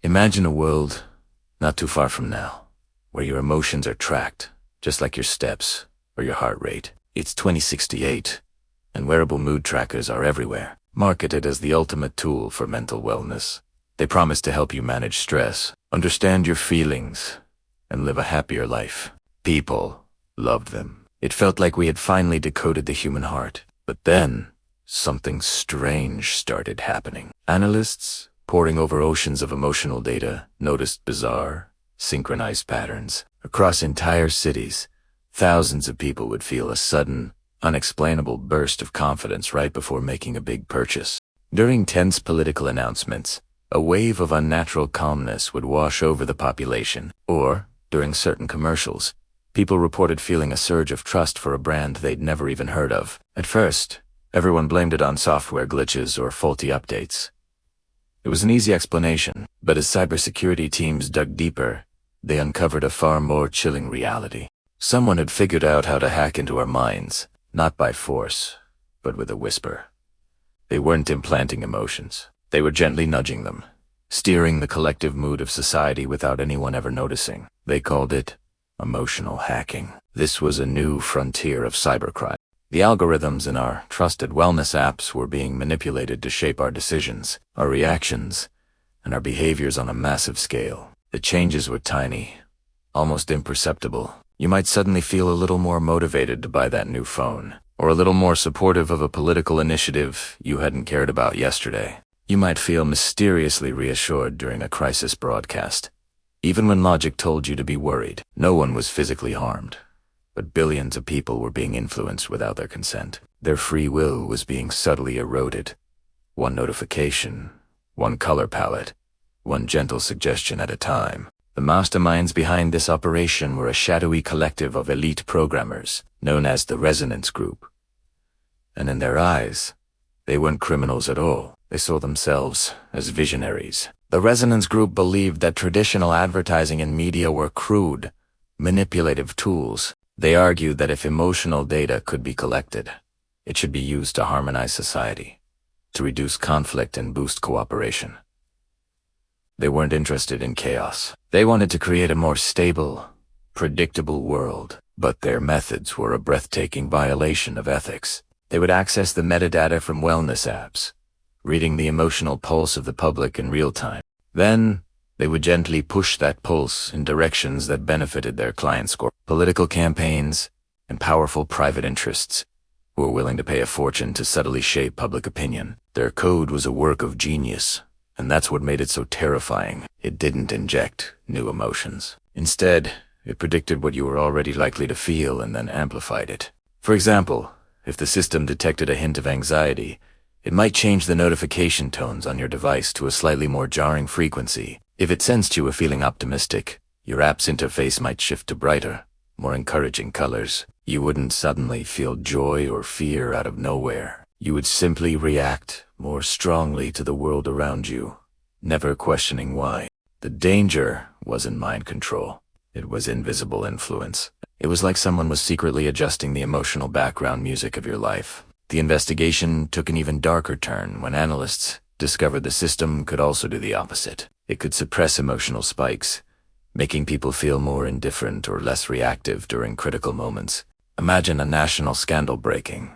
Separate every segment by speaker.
Speaker 1: Imagine a world not too far from now, where your emotions are tracked, just like your steps or your heart rate. It's 2068, and wearable mood trackers are everywhere, marketed as the ultimate tool for mental wellness. They promise to help you manage stress, understand your feelings, and live a happier life. People loved them. It felt like we had finally decoded the human heart. But then, something strange started happening. Analysts, poring over oceans of emotional data, noticed bizarre, synchronized patterns. Across entire cities, thousands of people would feel a sudden, unexplainable burst of confidence right before making a big purchase. During tense political announcements, a wave of unnatural calmness would wash over the population. Or, during certain commercials, people reported feeling a surge of trust for a brand they'd never even heard of. At first, everyone blamed it on software glitches or faulty updates. It was an easy explanation, but as cybersecurity teams dug deeper, they uncovered a far more chilling reality. Someone had figured out how to hack into our minds, not by force, but with a whisper. They weren't implanting emotions. They were gently nudging them, steering the collective mood of society without anyone ever noticing. They called it emotional hacking. This was a new frontier of cybercrime. The algorithms in our trusted wellness apps were being manipulated to shape our decisions, our reactions, and our behaviors on a massive scale. The changes were tiny, almost imperceptible. You might suddenly feel a little more motivated to buy that new phone, or a little more supportive of a political initiative you hadn't cared about yesterday. You might feel mysteriously reassured during a crisis broadcast, even when logic told you to be worried. No one was physically harmed, but billions of people were being influenced without their consent. Their free will was being subtly eroded. One notification, one color palette, one gentle suggestion at a time. The masterminds behind this operation were a shadowy collective of elite programmers, known as the Resonance Group. And in their eyes, they weren't criminals at all. They saw themselves as visionaries. The Resonance Group believed that traditional advertising and media were crude, manipulative tools. They argued that if emotional data could be collected, it should be used to harmonize society, to reduce conflict and boost cooperation. They weren't interested in chaos. They wanted to create a more stable, predictable world, but their methods were a breathtaking violation of ethics. They would access the metadata from wellness apps, reading the emotional pulse of the public in real time. Then, they would gently push that pulse in directions that benefited their clients' political campaigns and powerful private interests who were willing to pay a fortune to subtly shape public opinion. Their code was a work of genius, and that's what made it so terrifying. It didn't inject new emotions. Instead, it predicted what you were already likely to feel and then amplified it. For example, if the system detected a hint of anxiety, it might change the notification tones on your device to a slightly more jarring frequency. If it sensed you were feeling optimistic, your app's interface might shift to brighter, more encouraging colors. You wouldn't suddenly feel joy or fear out of nowhere. You would simply react more strongly to the world around you, never questioning why. The danger wasn't mind control. It was invisible influence. It was like someone was secretly adjusting the emotional background music of your life. The investigation took an even darker turn when analysts discovered the system could also do the opposite. It could suppress emotional spikes, making people feel more indifferent or less reactive during critical moments. Imagine a national scandal breaking,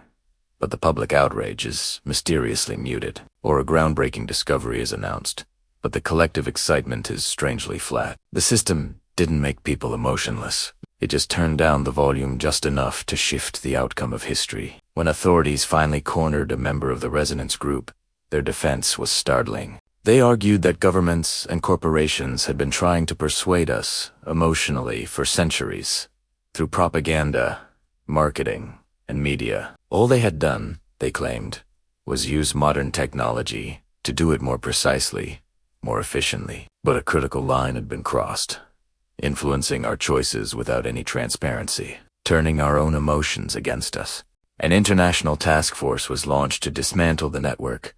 Speaker 1: but the public outrage is mysteriously muted, or a groundbreaking discovery is announced, but the collective excitement is strangely flat. The system didn't make people emotionless. It just turned down the volume just enough to shift the outcome of history. When authorities finally cornered a member of the Resonance Group, their defense was startling. They argued that governments and corporations had been trying to persuade us emotionally for centuries, through propaganda, marketing, and media. All they had done, they claimed, was use modern technology to do it more precisely, more efficiently. But a critical line had been crossed, influencing our choices without any transparency, turning our own emotions against us. An international task force was launched to dismantle the network,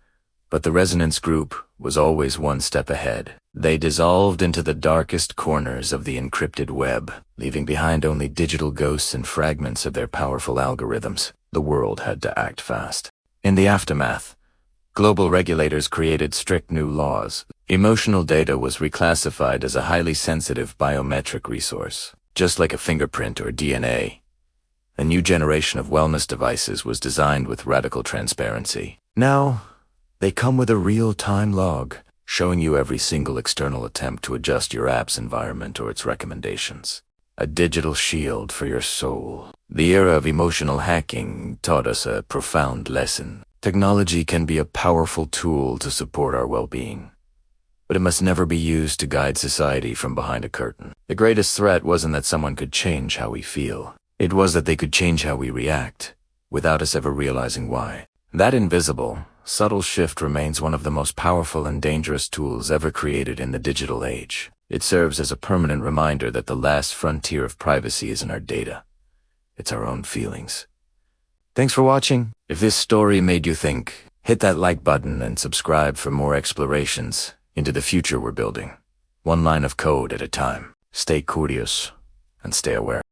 Speaker 1: but the Resonance Group was always one step ahead. They dissolved into the darkest corners of the encrypted web, leaving behind only digital ghosts and fragments of their powerful algorithms. The world had to act fast. In the aftermath, Global regulators created strict new laws. Emotional data was reclassified as a highly sensitive biometric resource, just like a fingerprint or DNA. A new generation of wellness devices was designed with radical transparency. Now, they come with a real-time log, showing you every single external attempt to adjust your app's environment or its recommendations. A digital shield for your soul. The era of emotional hacking taught us a profound lesson. Technology can be a powerful tool to support our well-being, but it must never be used to guide society from behind a curtain. The greatest threat wasn't that someone could change how we feel. It was that they could change how we react, without us ever realizing why. That invisible, subtle shift remains one of the most powerful and dangerous tools ever created in the digital age. It serves as a permanent reminder that the last frontier of privacy isn't our data. It's our own feelings. Thanks for watching. If this story made you think, hit that like button and subscribe for more explorations into the future we're building. One line of code at a time. Stay curious and stay aware.